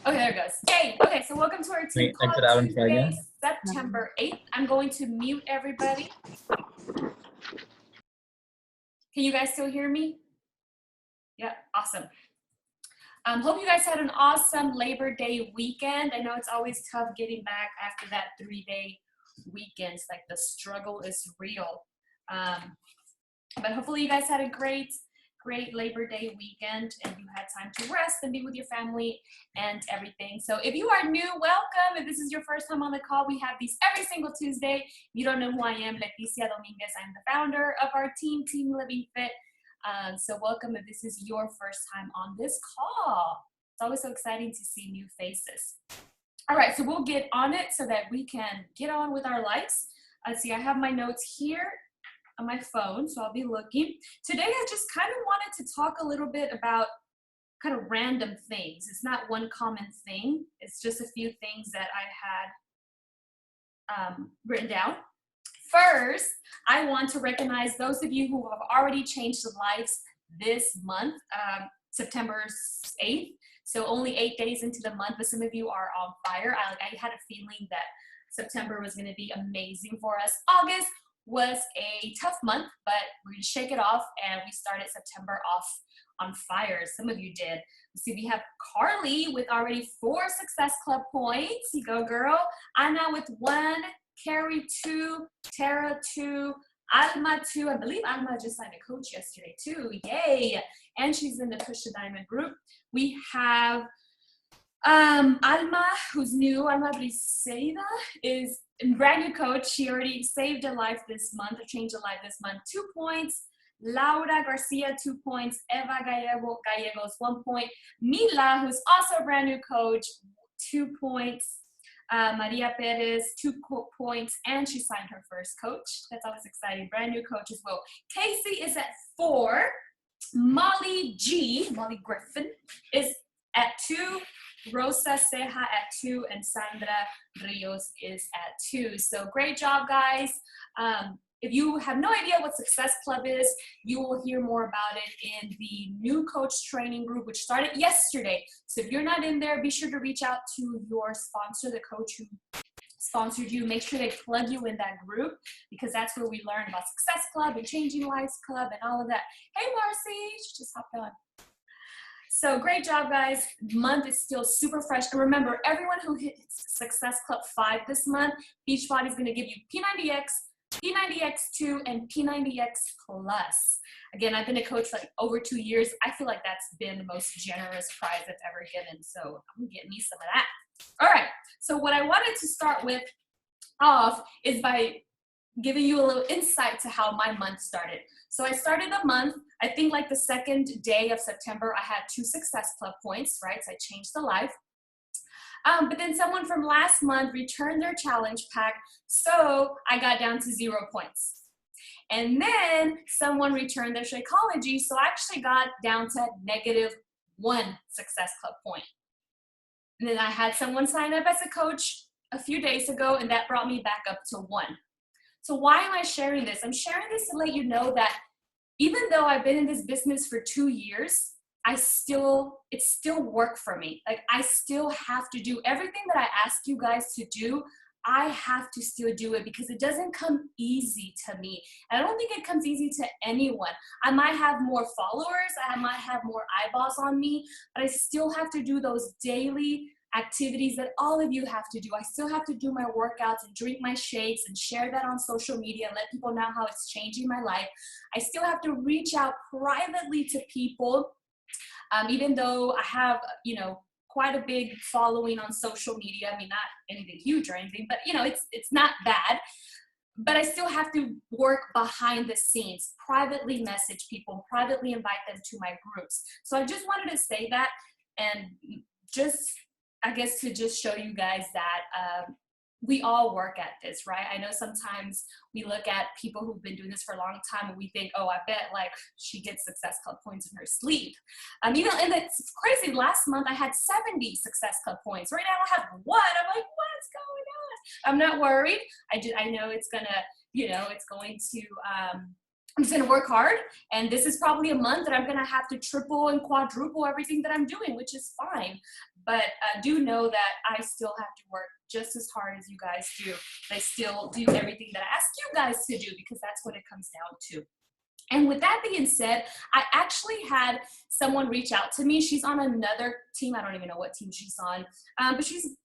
Okay, there it goes. Hey, okay, so welcome to our team call Tuesday, September 8th. I'm going to mute everybody. Can you guys still hear me? Yeah, awesome. Hope you guys had an awesome Labor Day weekend. I know it's always tough getting back after that 3-day weekend. It's like the struggle is real. But hopefully you guys had a great Labor Day weekend and you had time to rest and be with your family and everything. So if you are new, welcome. If this is your first time on the call, we have these every single Tuesday. If you don't know who I am, Leticia Dominguez. I'm the founder of our team, Team Living Fit. So welcome if this is your first time on this call. It's always so exciting to see new faces. All right, so we'll get on it so that we can get on with our lives. Let's see, I have my notes here on my phone, so I'll be looking. Today, I just kind of wanted to talk a little bit about kind of random things. It's not one common thing. It's just a few things that I had written down. First, I want to recognize those of you who have already changed lives this month, September 8th. So only 8 days into the month, but some of you are on fire. I had a feeling that September was going to be amazing for us. August was a tough month, but we're going to shake it off, and we started September off on fire. Some of you did. See, we have Carly with already 4 Success Club points. You go, girl. Anna with 1. Carrie 2, Tara 2, Alma 2. I believe Alma just signed a coach yesterday too. Yay! And she's in the Push to Diamond group. We have Alma, who's new. Alma Briseida is a brand new coach. She already saved a life this month, or changed a life this month. 2 points. Laura Garcia, 2 points. Eva Gallegos, 1 point. Mila, who's also a brand new coach, 2 points. Maria Perez, 2 points, and she signed her first coach. That's always exciting. Brand new coach as well. Casey is at 4. Molly Griffin is at 2. Rosa Ceja at 2, and Sandra Rios is at 2. So great job, guys. If you have no idea what Success Club is, you will hear more about it in the new coach training group, which started yesterday. So if you're not in there, be sure to reach out to your sponsor, the coach who sponsored you. Make sure they plug you in that group, because that's where we learn about Success Club and Changing Lives Club and all of that. Hey, Marcy, she just hopped on. So great job, guys. The month is still super fresh. And remember, everyone who hits Success Club 5 this month, Beachbody is going to give you P90X, P90X2, and P90X Plus. Again, I've been a coach for like over 2 years. I feel like that's been the most generous prize I've ever given. So I'm getting me some of that. All right. So what I wanted to start with off is by giving you a little insight to how my month started. So I started the month, I think like the 2nd day of September, I had 2 Success Club points, right? So I changed the life. But then someone from last month returned their challenge pack, so I got down to 0 points. And then someone returned their Shakeology, so I actually got down to -1 Success Club point. And then I had someone sign up as a coach a few days ago, and that brought me back up to 1. So why am I sharing this? I'm sharing this to let you know that even though I've been in this business for 2 years, it's still work for me. Like, I still have to do everything that I ask you guys to do. I have to still do it because it doesn't come easy to me. And I don't think it comes easy to anyone. I might have more followers, I might have more eyeballs on me, but I still have to do those daily activities that all of you have to do. I still have to do my workouts and drink my shakes and share that on social media and let people know how it's changing my life. I still have to reach out privately to people, even though I have, quite a big following on social media. I mean, not anything huge or anything, but it's not bad. But I still have to work behind the scenes, privately message people, privately invite them to my groups. So I just wanted to say that, and just, I guess, to just show you guys that we all work at this, right? I know sometimes we look at people who've been doing this for a long time and we think, oh, I bet like she gets Success Club points in her sleep. And it's crazy. Last month I had 70 Success Club points. Right now I have 1. I'm like, what's going on? I'm not worried. I know it's gonna, it's going to I'm just gonna work hard, and this is probably a month that I'm gonna have to triple and quadruple everything that I'm doing, which is fine. But do know that I still have to work just as hard as you guys do. I still do everything that I ask you guys to do, because that's what it comes down to. And with that being said, I actually had someone reach out to me. She's on another team. I don't even know what team she's on, but she's,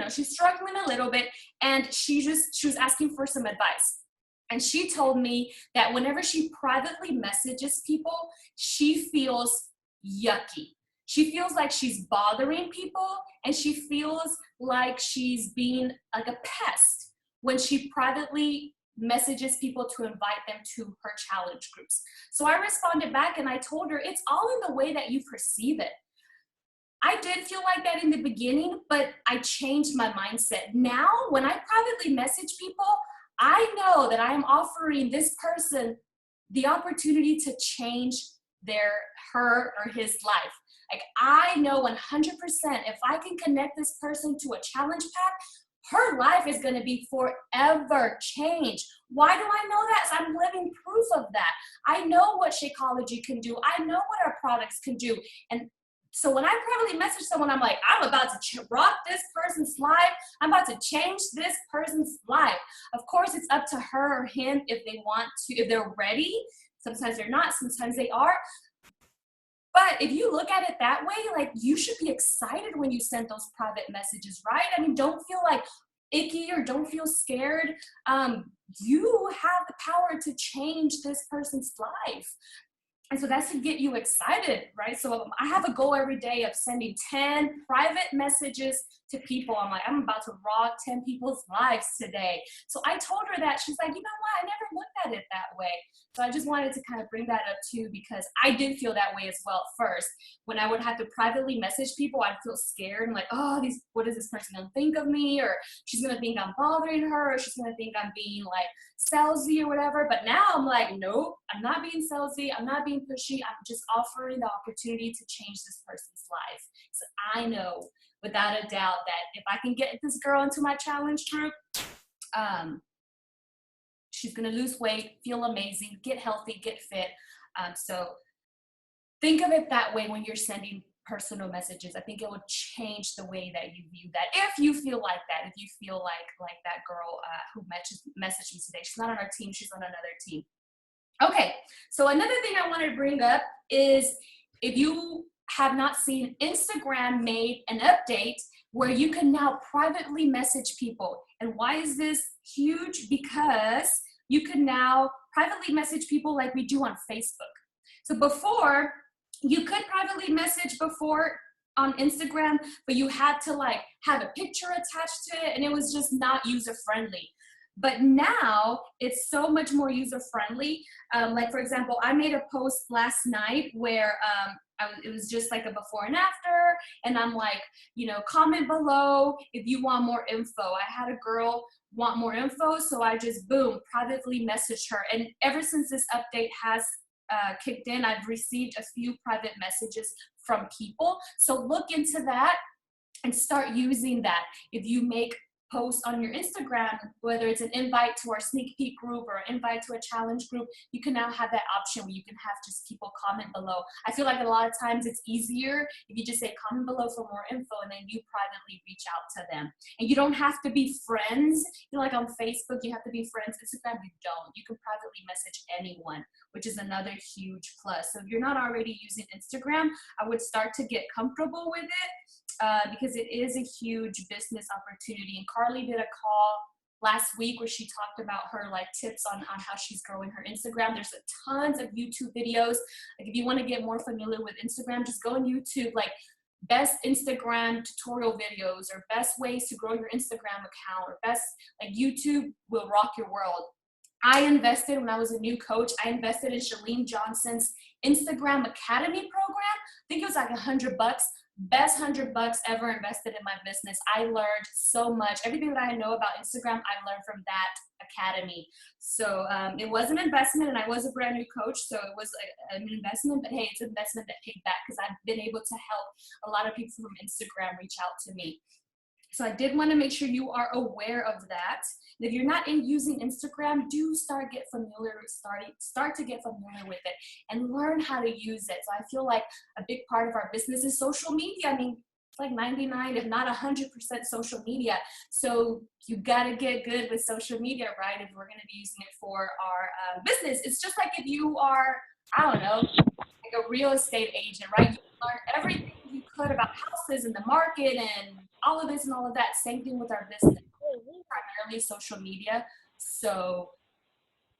she's struggling a little bit, and she was asking for some advice. And she told me that whenever she privately messages people, she feels yucky. She feels like she's bothering people, and she feels like she's being like a pest when she privately messages people to invite them to her challenge groups. So I responded back and I told her, it's all in the way that you perceive it. I did feel like that in the beginning, but I changed my mindset. Now, when I privately message people, I know that I am offering this person the opportunity to change her or his life. Like, I know 100% if I can connect this person to a challenge pack, her life is going to be forever changed. Why do I know that? I'm living proof of that. I know what Shakeology can do. I know what our products can do. And so when I privately message someone, I'm like, I'm about to rock this person's life. I'm about to change this person's life. Of course, it's up to her or him if they want to, if they're ready. Sometimes they're not, sometimes they are. But if you look at it that way, like, you should be excited when you send those private messages, right? I mean, don't feel like icky or don't feel scared. You have the power to change this person's life. And so that's to get you excited, right? So I have a goal every day of sending 10 private messages to people. I'm like, I'm about to rock 10 people's lives today. So I told her that. She's like, you know what? I never looked at it that way. So I just wanted to kind of bring that up too, because I did feel that way as well at first. When I would have to privately message people, I'd feel scared and like, oh, what is this person gonna think of me? Or she's gonna think I'm bothering her, or she's gonna think I'm being like salesy or whatever. But now I'm like, nope, I'm not being salesy, I'm not being pushy, I'm just offering the opportunity to change this person's life. So I know without a doubt that if I can get this girl into my challenge group, she's gonna lose weight, feel amazing, get healthy, get fit. So think of it that way when you're sending personal messages. I think it will change the way that you view that. If you feel like that, if you feel like that girl who messaged me today. She's not on our team, she's on another team. Okay, so another thing I want to bring up is, if you have not seen, Instagram made an update where you can now privately message people. And why is this huge? Because you can now privately message people like we do on Facebook. So before, you could privately message before on Instagram, but you had to like have a picture attached to it, and it was just not user friendly. But now it's so much more user friendly. Like, for example, I made a post last night where it was just like a before and after, and I'm like, comment below if you want more info. I had a girl want more info, so I just, boom, privately messaged her. And ever since this update has kicked in, I've received a few private messages from people. So look into that and start using that. If you make post on your Instagram, whether it's an invite to our sneak peek group or an invite to a challenge group, you can now have that option where you can have just people comment below. I feel like a lot of times it's easier if you just say comment below for more info, and then you privately reach out to them. And you don't have to be friends. Like on Facebook, you have to be friends. Instagram, you don't. You can privately message anyone, which is another huge plus. So if you're not already using Instagram, I would start to get comfortable with it. Because it is a huge business opportunity. And Carly did a call last week where she talked about her tips on how she's growing her Instagram. There's tons of YouTube videos. Like, if you want to get more familiar with Instagram, just go on YouTube, best Instagram tutorial videos, or best ways to grow your Instagram account, or best, YouTube will rock your world. I invested, when I was a new coach, I invested in Chalene Johnson's Instagram Academy program. I think it was like $100. Best $100 ever invested in my business. I learned so much. Everything that I know about Instagram, I learned from that academy. So it was an investment, and I was a brand new coach, so it was an investment, but hey, it's an investment that paid back, because I've been able to help a lot of people from Instagram reach out to me. So I did want to make sure you are aware of that. And if you're not using Instagram, do start to get familiar with it and learn how to use it. So I feel like a big part of our business is social media. I mean, it's like 99, if not 100% social media. So you got to get good with social media, right? If we're going to be using it for our business. It's just like if you are, I don't know, like a real estate agent, right? You learn everything you could about houses and the market and all of this and all of that. Same thing with our business, primarily social media. So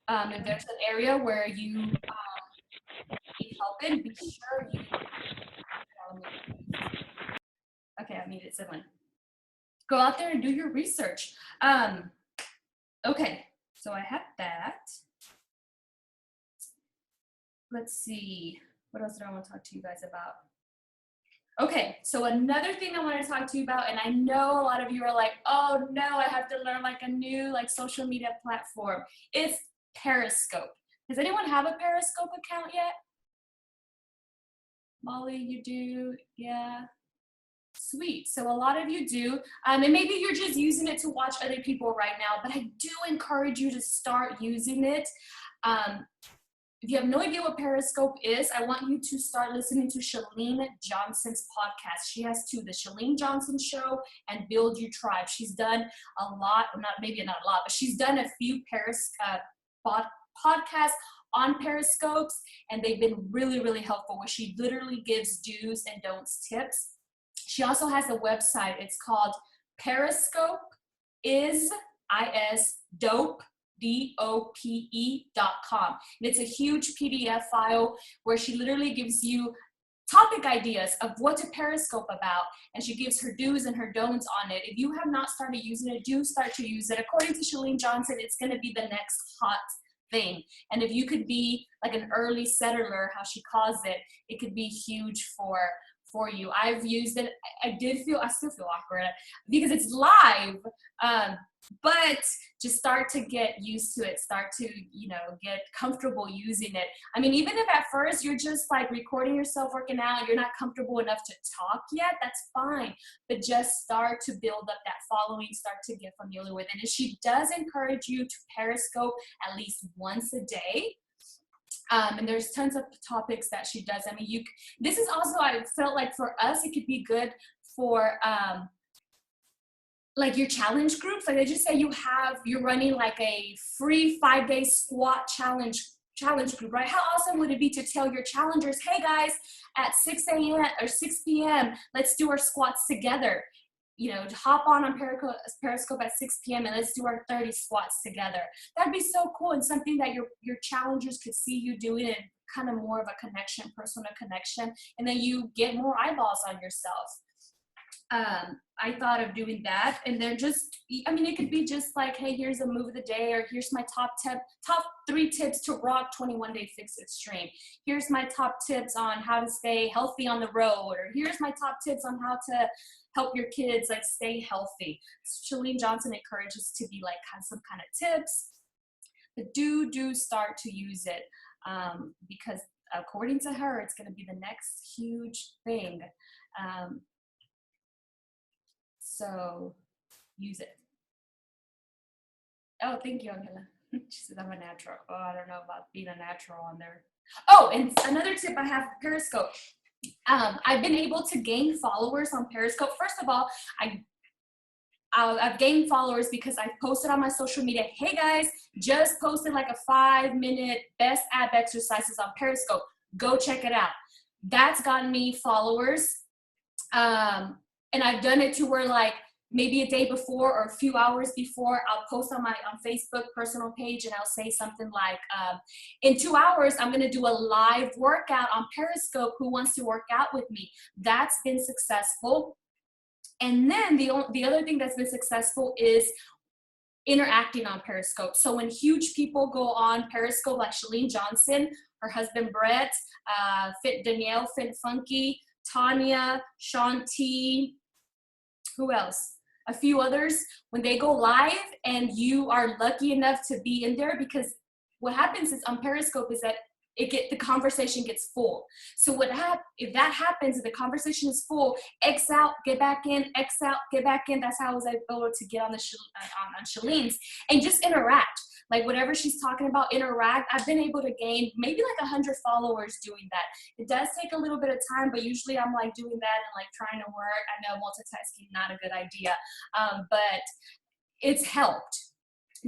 if there's an area where you need help in, be sure you. Okay, I muted someone. Go out there and do your research. Okay, so I have that. Let's see. What else do I want to talk to you guys about? Okay, so another thing I want to talk to you about, and I know a lot of you are like, oh no, I have to learn like a new like social media platform. It's Periscope. Does anyone have a Periscope account yet? Molly, you do? Yeah. Sweet. So a lot of you do. And maybe you're just using it to watch other people right now, but I do encourage you to start using it. If you have no idea what Periscope is, I want you to start listening to Chalene Johnson's podcast. She has two, The Chalene Johnson Show and Build Your Tribe. She's done a lot, maybe not a lot, but she's done a few podcasts on Periscopes, and they've been really, really helpful, where she literally gives do's and don'ts tips. She also has a website. It's called Periscope is dope. DOPE.com. And it's a huge PDF file where she literally gives you topic ideas of what to Periscope about, and she gives her do's and her don'ts on it. If you have not started using it, do start to use it. According to Chalene Johnson, it's going to be the next hot thing. And if you could be like an early settler, how she calls it, it could be huge for you. I've used it. I still feel awkward because it's live, but just start to get used to it. Start to, get comfortable using it. I mean, even if at first you're just like recording yourself working out, you're not comfortable enough to talk yet, that's fine. But just start to build up that following, start to get familiar with it. And she does encourage you to Periscope at least once a day. And there's tons of topics that she does. I mean, this is also, I felt like for us, it could be good for like your challenge groups. Like they just say you're running like a free 5-day squat challenge group, right? How awesome would it be to tell your challengers, hey guys, at 6 a.m. or 6 p.m., let's do our squats together. Hop on Periscope at 6 p.m. and let's do our 30 squats together. That'd be so cool, and something that your challengers could see you doing, and kind of more of a connection, personal connection, and then you get more eyeballs on yourself. I thought of doing that, and then it could be just like, hey, here's a move of the day, or here's my top 3 tips to rock 21-day Fix Extreme. Here's my top tips on how to stay healthy on the road, or here's my top tips on how to help your kids like stay healthy. Chalene Johnson encourages to be like some kind of tips, but do start to use it, because according to her, it's going to be the next huge thing. So use it. Oh, thank you, Angela. She says I'm a natural. Oh, I don't know about being a natural on there. Oh, and another tip I have for Periscope. I've been able to gain followers on Periscope. First of all, I've gained followers because I've posted on my social media, hey guys, just posted like a 5-minute best ab exercises on Periscope. Go check it out. That's gotten me followers. And I've done it to where like maybe a day before or a few hours before, I'll post on Facebook personal page, and I'll say something like, in 2 hours, I'm going to do a live workout on Periscope. Who wants to work out with me? That's been successful. And then the other thing that's been successful is interacting on Periscope. So when huge people go on Periscope, like Chalene Johnson, her husband Brett, Fit Danielle, Fit Funky, Tanya, Shanti, who else? A few others, when they go live and you are lucky enough to be in there, because what happens is on Periscope is that the conversation gets full. So if that happens, if the conversation is full, X out, get back in, X out, get back in. That's how I was able to get on on Shalene's and just interact. Like whatever she's talking about, interact. I've been able to gain maybe like 100 followers doing that. It does take a little bit of time, but usually I'm like doing that and like trying to work. I know multitasking not a good idea, but it's helped.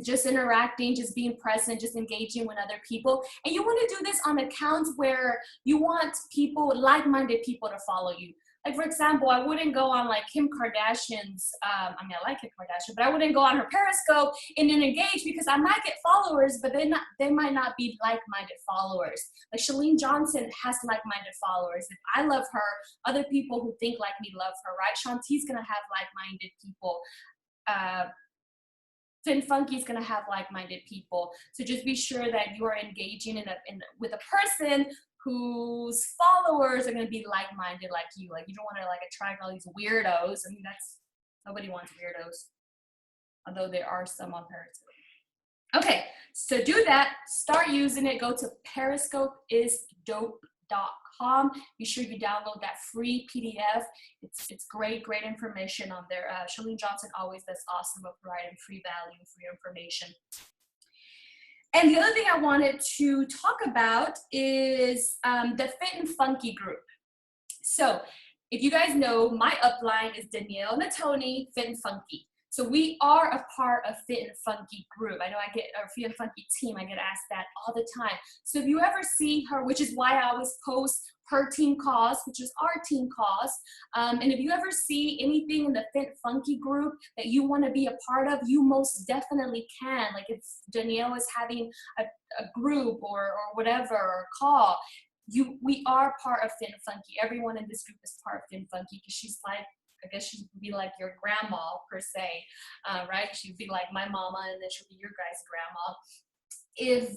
Just interacting, just being present, just engaging with other people. And you want to do this on accounts where you want people, like-minded people to follow you. Like, for example, I wouldn't go on like Kim Kardashian's, I like Kim Kardashian, but I wouldn't go on her Periscope and then engage because I might get followers, but they might not be like-minded followers. Like Chalene Johnson has like-minded followers. If I love her, other people who think like me love her, right? Shanti's gonna have like-minded people. Fit and Funky is going to have like-minded people. So just be sure that you are engaging with a person whose followers are going to be like-minded like you. Like you don't want to like attract all these weirdos. I mean, nobody wants weirdos, although there are some on Periscope. Okay, so do that. Start using it. Go to periscopeisdope.com. Be sure you download that free PDF. It's great information on there. Chalene Johnson always does awesome with providing free value, free information. And the other thing I wanted to talk about is the Fit and Funky group. So if you guys know, my upline is Danielle Natoni, Fit and Funky. So we are a part of Fit and Funky group. I know I get our Fit and Funky team, I get asked that all the time. So if you ever see her, which is why I always post her team cause, which is our team cause. And if you ever see anything in the Fit and Funky group that you want to be a part of, you most definitely can. Like if Danielle is having a group or whatever, or call, we are part of Fit and Funky. Everyone in this group is part of Fit and Funky because she's like, I guess she'd be like your grandma per se, right? She'd be like my mama, and then she'll be your guys' grandma. If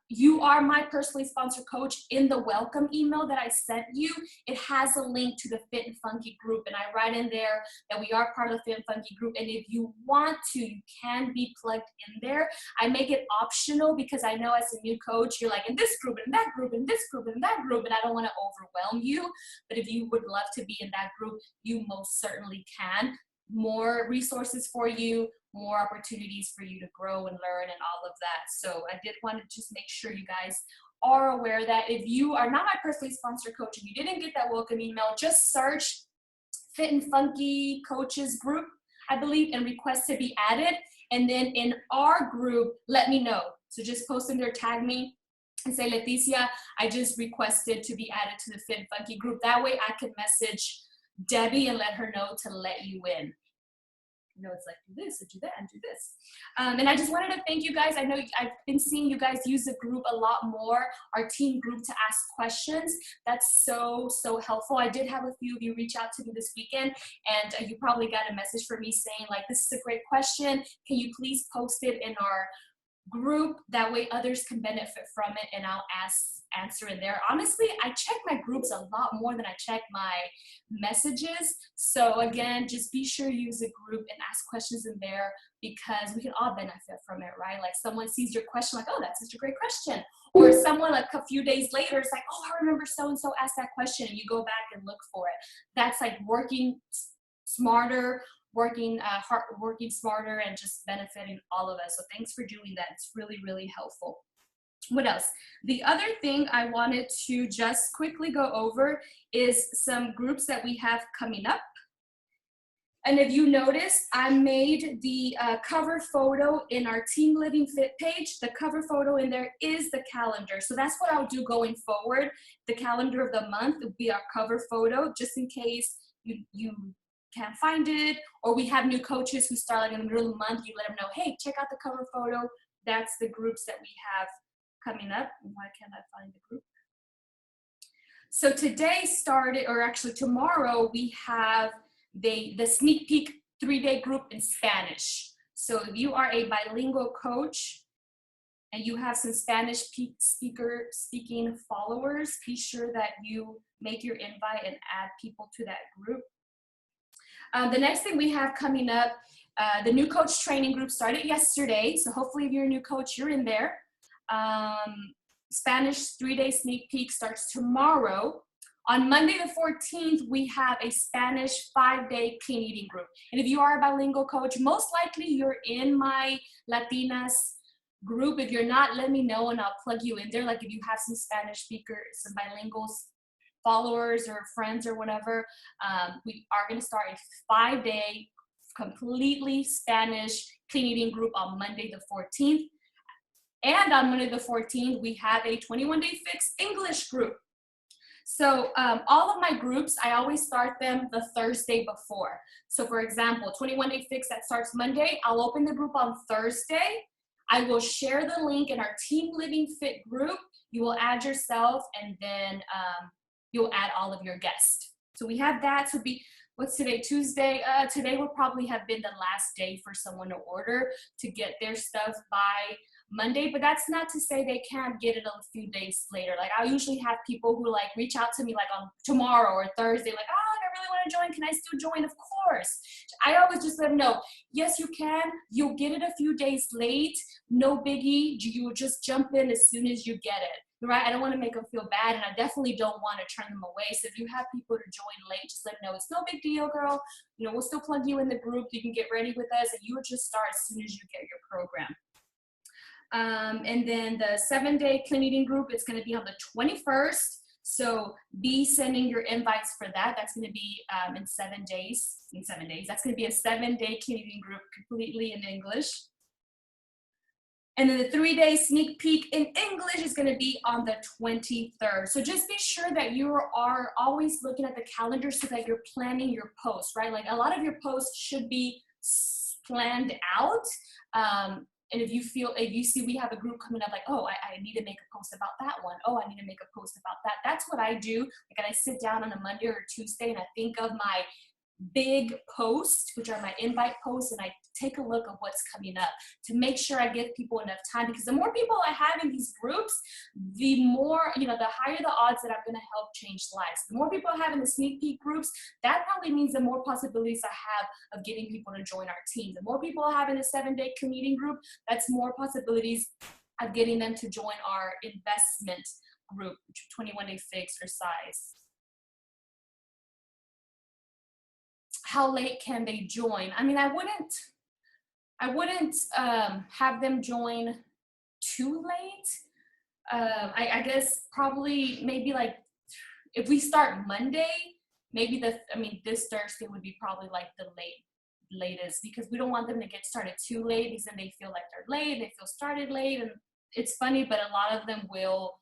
you are my personally sponsored coach, in the welcome email that I sent you, it has a link to the Fit and Funky group, and I write in there that we are part of the Fit and Funky group, and if you want to, you can be plugged in there. I make it optional because I know as a new coach, you're like in this group, and that group, and this group, and that group, and I don't want to overwhelm you, but if you would love to be in that group, you most certainly can. More resources for you, more opportunities for you to grow and learn and all of that. So I did want to just make sure you guys are aware that if you are not my personally sponsored coach and you didn't get that welcome email, just search Fit and Funky Coaches group, I believe, and request to be added. And then in our group, let me know. So just post in there, tag me, and say, Leticia, I just requested to be added to the Fit and Funky group. That way I can message Debbie and let her know to let you in. You know, it's like do this and do that and do this. And I just wanted to thank you guys. I know I've been seeing you guys use the group a lot more, our team group, to ask questions. That's so helpful. I did have a few of you reach out to me this weekend, and you probably got a message from me saying like, this is a great question. Can you please post it in our group? That way others can benefit from it, and I'll answer in there. Honestly, I check my groups a lot more than I check my messages. So again, just be sure you use a group and ask questions in there, because we can all benefit from it, right? Like someone sees your question like, oh, that's such a great question. Or someone like a few days later is like, oh, I remember so-and-so asked that question, and you go back and look for it. That's like working smarter, working smarter, and just benefiting all of us. So thanks for doing that. It's really helpful. What else? The other thing I wanted to just quickly go over is some groups that we have coming up. And if you notice, I made the cover photo in our Team Living Fit page. The cover photo in there is the calendar. So that's what I'll do going forward. The calendar of the month will be our cover photo, just in case you can't find it, or we have new coaches who start like in the middle of the month. You let them know, hey, check out the cover photo. That's the groups that we have coming up. Why can't I find the group? So today started, or actually tomorrow, we have the sneak peek 3-day group in Spanish. So if you are a bilingual coach and you have some Spanish speaking followers, be sure that you make your invite and add people to that group. The next thing we have coming up, the new coach training group started yesterday. So hopefully if you're a new coach, you're in there. Spanish 3-day sneak peek starts tomorrow. On Monday the 14th, we have a Spanish 5-day clean eating group. And if you are a bilingual coach, most likely you're in my Latinas group. If you're not, let me know and I'll plug you in there. Like if you have some Spanish speakers, some bilingual followers or friends or whatever, we are going to start a 5-day completely Spanish clean eating group on Monday the 14th. And on Monday the 14th, we have a 21-day fix English group. So all of my groups, I always start them the Thursday before. So for example, 21-day fix that starts Monday, I'll open the group on Thursday. I will share the link in our Team Living Fit group. You will add yourself and then you'll add all of your guests. So we have that. So what's today, Tuesday? Today will probably have been the last day for someone to order to get their stuff by Monday, but that's not to say they can't get it a few days later. Like I usually have people who like reach out to me like on tomorrow or Thursday, like, oh, I really want to join. Can I still join? Of course. I always just let them know, yes, you can. You'll get it a few days late. No biggie. You will just jump in as soon as you get it. Right? I don't want to make them feel bad, and I definitely don't want to turn them away. So if you have people to join late, just let them know it's no big deal, girl. You know, we'll still plug you in the group. You can get ready with us, and you will just start as soon as you get your program. And then the 7-day clean eating group is going to be on the 21st. So be sending your invites for that. That's going to be in 7 days. That's going to be a 7-day clean eating group completely in English. And then the 3-day sneak peek in English is going to be on the 23rd. So just be sure that you are always looking at the calendar so that you're planning your posts, right? Like a lot of your posts should be planned out. And if you see we have a group coming up like, oh, I need to make a post about that one. Oh, I need to make a post about that. That's what I do. Like I sit down on a Monday or Tuesday and I think of my big posts, which are my invite posts, and I take a look at what's coming up to make sure I give people enough time, because the more people I have in these groups, the more, the higher the odds that I'm going to help change lives. The more people I have in the sneak peek groups, that probably means the more possibilities I have of getting people to join our team. The more people I have in the 7-day clean eating group, that's more possibilities of getting them to join our investment group, which is 21-day fix or size. How late can they join? I mean, I wouldn't have them join too late. I guess probably maybe like if we start Monday, maybe this Thursday would be probably like the latest, because we don't want them to get started too late, because then they feel like they're late, they feel started late. And it's funny, but a lot of them will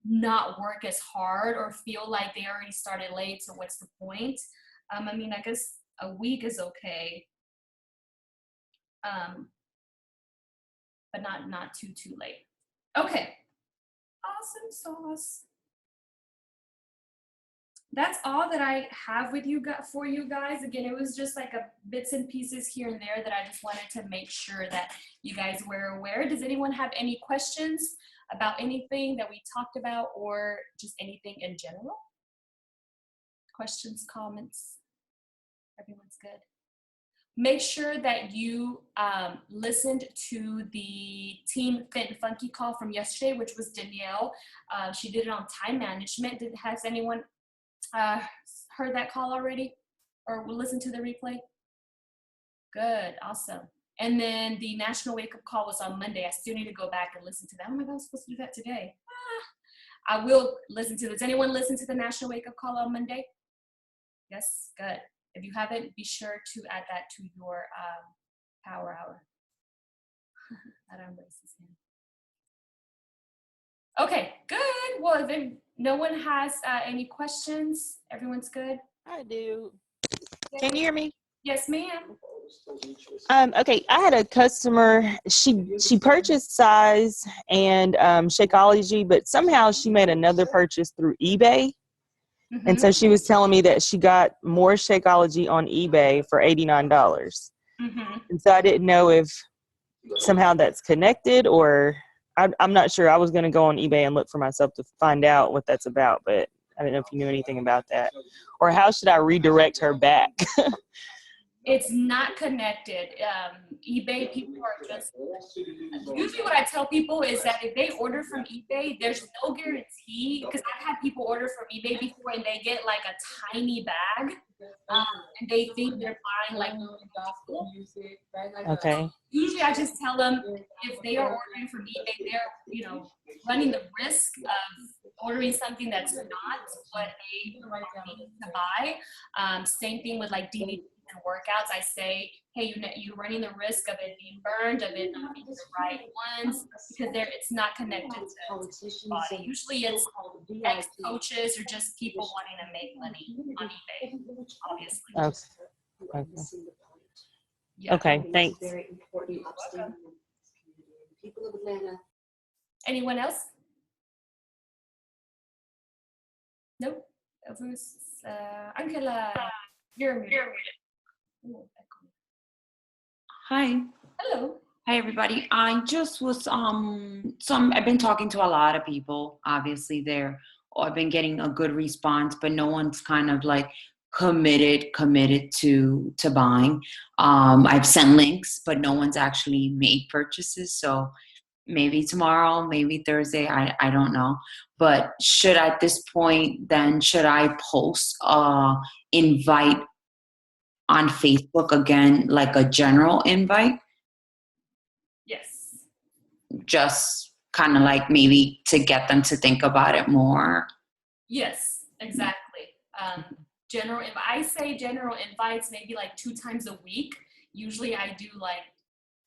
not work as hard or feel like they already started late, so what's the point? I guess a week is okay, but not too late. Okay, awesome sauce. That's all that I have for you guys. Again, it was just like a bits and pieces here and there that I just wanted to make sure that you guys were aware. Does anyone have any questions about anything that we talked about, or just anything in general? Questions, comments? Everyone's good. Make sure that you listened to the Team Fit and Funky call from yesterday, which was Danielle. She did it on time management. Has anyone heard that call already, or listened to the replay? Good, awesome. And then the National Wake Up Call was on Monday. I still need to go back and listen to that. Oh my God, I was supposed to do that today. I will listen to this. Anyone listen to the National Wake Up Call on Monday? Yes, good. If you haven't, be sure to add that to your power hour. Adam raised his hand. Okay, good. Well, if no one has any questions, everyone's good? I do. Can you hear me? Yes, ma'am. Okay, I had a customer. She purchased Size and Shakeology, but somehow she made another purchase through eBay. Mm-hmm. And so she was telling me that she got more Shakeology on eBay for $89. Mm-hmm. And so I didn't know if somehow that's connected, or I'm not sure. I was going to go on eBay and look for myself to find out what that's about, but I didn't know if you knew anything about that. Or how should I redirect her back? It's not connected. eBay people are just, usually what I tell people is that if they order from eBay, there's no guarantee, because I've had people order from eBay before and they get like a tiny bag, and they think they're buying like, Okay. usually I just tell them if they are ordering from eBay, they're, running the risk of ordering something that's not what they need to buy. Same thing with like DVDs and workouts. I say, hey, you're running the risk of it being burned, of it not being the right ones, because it's not connected to the body. Usually it's ex-coaches or just people wanting to make money on eBay, obviously. Okay. Okay. Yeah. Okay, thanks. Anyone else? Nope. Angela, you're muted. Hi. Hello. Hi, everybody. I just was, I've been talking to a lot of people. Obviously, I've been getting a good response, but no one's kind of like committed to buying. I've sent links, but no one's actually made purchases. So maybe tomorrow, maybe Thursday, I don't know. But at this point, then should I post invite on Facebook again, like a general invite? Yes. Just kind of like maybe to get them to think about it more. Yes, exactly. I say general invites maybe like 2 times a week. Usually I do like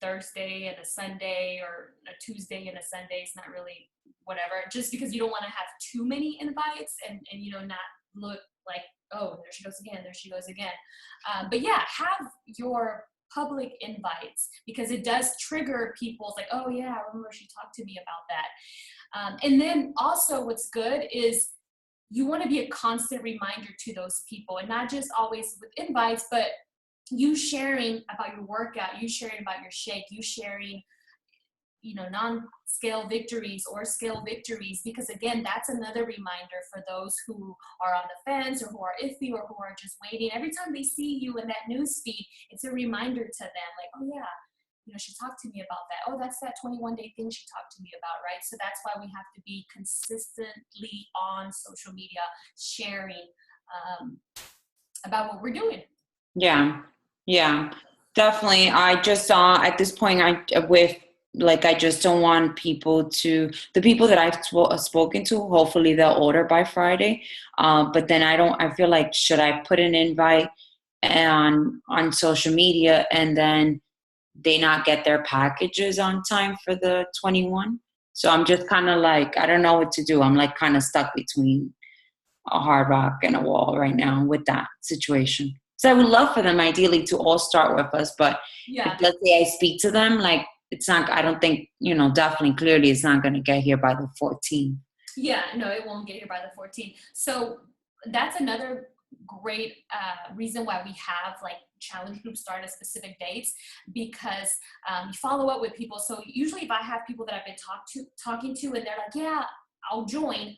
Thursday and a Sunday, or a Tuesday and a Sunday. It's not really whatever, just because you don't want to have too many invites and not look like, oh, there she goes again. But yeah, have your public invites, because it does trigger people's like, oh yeah, I remember she talked to me about that. And then also what's good is you want to be a constant reminder to those people, and not just always with invites, but you sharing about your workout, you sharing about your shake, you sharing, non-scale victories or scale victories, because again, that's another reminder for those who are on the fence or who are iffy or who are just waiting. Every time they see you in that news feed, it's a reminder to them, like, oh yeah, she talked to me about that. Oh, that's that 21-day thing she talked to me about, right? So that's why we have to be consistently on social media sharing about what we're doing. Yeah, definitely. I just at this point, I just don't want the people that I've spoken to, hopefully they'll order by Friday. But then I feel like, should I put an invite on social media and then they not get their packages on time for the 21? So I'm just kind of like, I don't know what to do. I'm like kind of stuck between a hard rock and a wall right now with that situation. So I would love for them ideally to all start with us, but Yeah. if, let's say I speak to them, like, it's not, I don't think, definitely clearly it's not going to get here by the 14th. Yeah, no, it won't get here by the 14th. So that's another great reason why we have like challenge groups start at specific dates, because you follow up with people. So usually if I have people that I've been talking to and they're like, yeah, I'll join,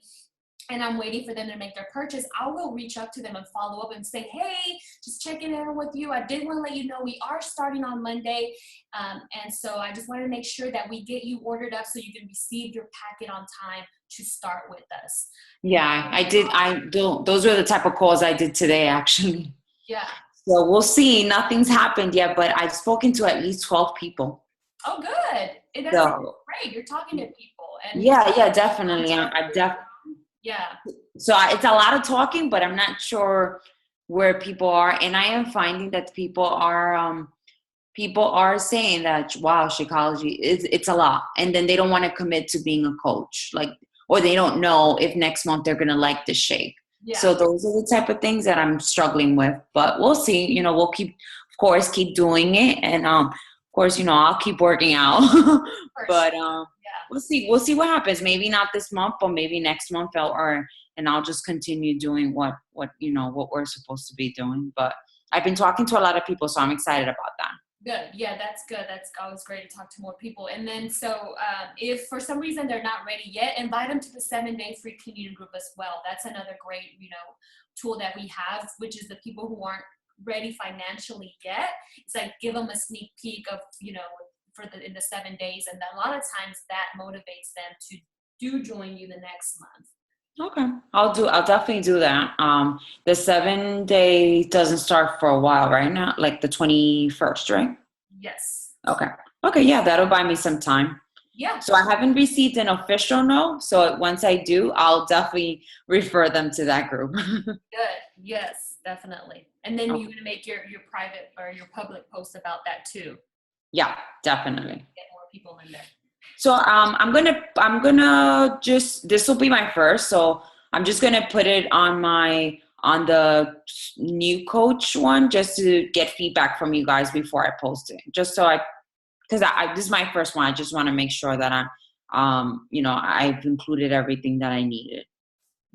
and I'm waiting for them to make their purchase, I will reach out to them and follow up and say, hey, just checking in with you. I did want to let you know we are starting on Monday. And so I just wanted to make sure that we get you ordered up so you can receive your packet on time to start with us. Yeah, I did. Those were the type of calls I did today, actually. Yeah. So we'll see. Nothing's happened yet, but I've spoken to at least 12 people. Oh, good. And that's great. You're talking to people. And yeah, definitely. Yeah. So it's a lot of talking, but I'm not sure where people are. And I am finding that people are saying that, wow, Shakeology, it's a lot. And then they don't want to commit to being a coach, or they don't know if next month they're going to like the shake. Yeah. So those are the type of things that I'm struggling with, but we'll see. We'll keep doing it. And of course, I'll keep working out, but we'll see what happens. Maybe not this month, but maybe next month, and I'll just continue doing what we're supposed to be doing. But I've been talking to a lot of people, so I'm excited about that. Good. Yeah, that's good. That's always great to talk to more people. And then, so if for some reason they're not ready yet, invite them to the 7-day free community group as well. That's another great, tool that we have, which is the people who aren't ready financially yet, it's like give them a sneak peek of, in the 7 days. And a lot of times that motivates them to do join you the next month. Okay. I'll definitely do that. The 7 day doesn't start for a while right now, like the 21st, right? Yes. Okay. Okay. Yeah. That'll buy me some time. Yeah. So I haven't received an official no. So once I do, I'll definitely refer them to that group. Good. Yes, definitely. And then Okay. you're going to make your private or your public post about that too. Yeah, definitely. Get more people in there. So I'm gonna just, this will be my first. So I'm just gonna put it on the new coach one just to get feedback from you guys before I post it. Just so because this is my first one. I just want to make sure that I've included everything that I needed.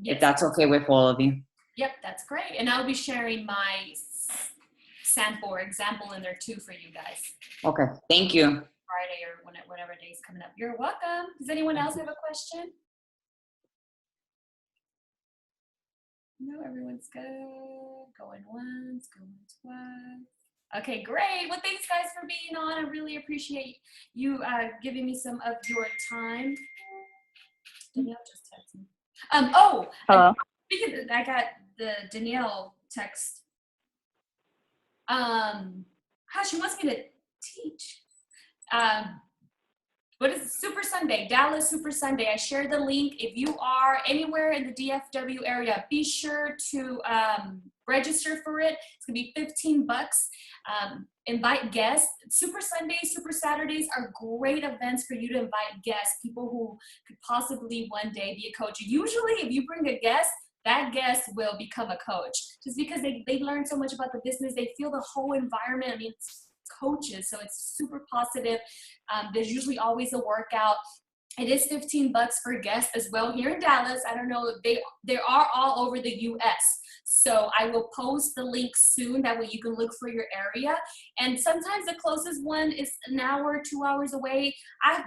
Yes. If that's okay with all of you. Yep, that's great. And I'll be sharing my sample or example in there too for you guys. Okay, thank you. Friday or whatever day is coming up. You're welcome. Does anyone else have a question? No, everyone's good. Going once, going twice. Okay, great. Well, thanks guys for being on. I really appreciate you giving me some of your time. Danielle just texted me. Speaking of, I got the Danielle text. She wants me to teach. What is it? Super Sunday, Dallas Super Sunday. I shared the link. If you are anywhere in the DFW area, be sure to register for it. It's gonna be $15. Invite guests. Super Sundays, Super Saturdays are great events for you to invite guests, people who could possibly one day be a coach. Usually, if you bring a guest, that guest will become a coach just because they learn so much about the business. They feel the whole environment. I mean, it's coaches, so it's super positive. There's usually always a workout. It is $15 for guests as well here in Dallas. I don't know, they are all over the US. So I will post the link soon. That way you can look for your area. And sometimes the closest one is an hour, 2 hours away.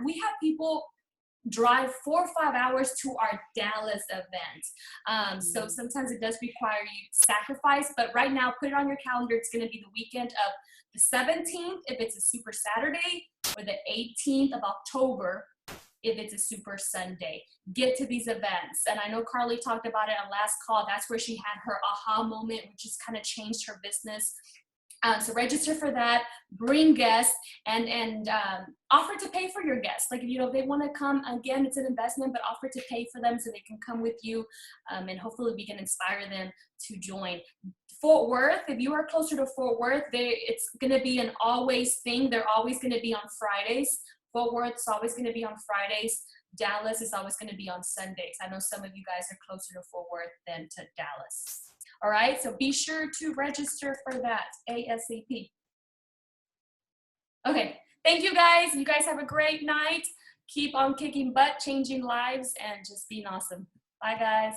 We have people drive 4 or 5 hours to our Dallas event. So sometimes it does require you sacrifice, but right now put it on your calendar. It's going to be the weekend of the 17th if it's a Super Saturday, or the 18th of October if it's a Super Sunday. Get to these events. And I know Carly talked about it on last call. That's where she had her aha moment, which just kind of changed her business. So register for that, bring guests, and offer to pay for your guests. Like, if they want to come, again, it's an investment, but offer to pay for them so they can come with you, and hopefully we can inspire them to join. Fort Worth, if you are closer to Fort Worth, it's going to be an always thing. They're always going to be on Fridays. Fort Worth is always going to be on Fridays. Dallas is always going to be on Sundays. I know some of you guys are closer to Fort Worth than to Dallas. All right, so be sure to register for that ASAP. Okay, thank you guys. You guys have a great night. Keep on kicking butt, changing lives, and just being awesome. Bye, guys.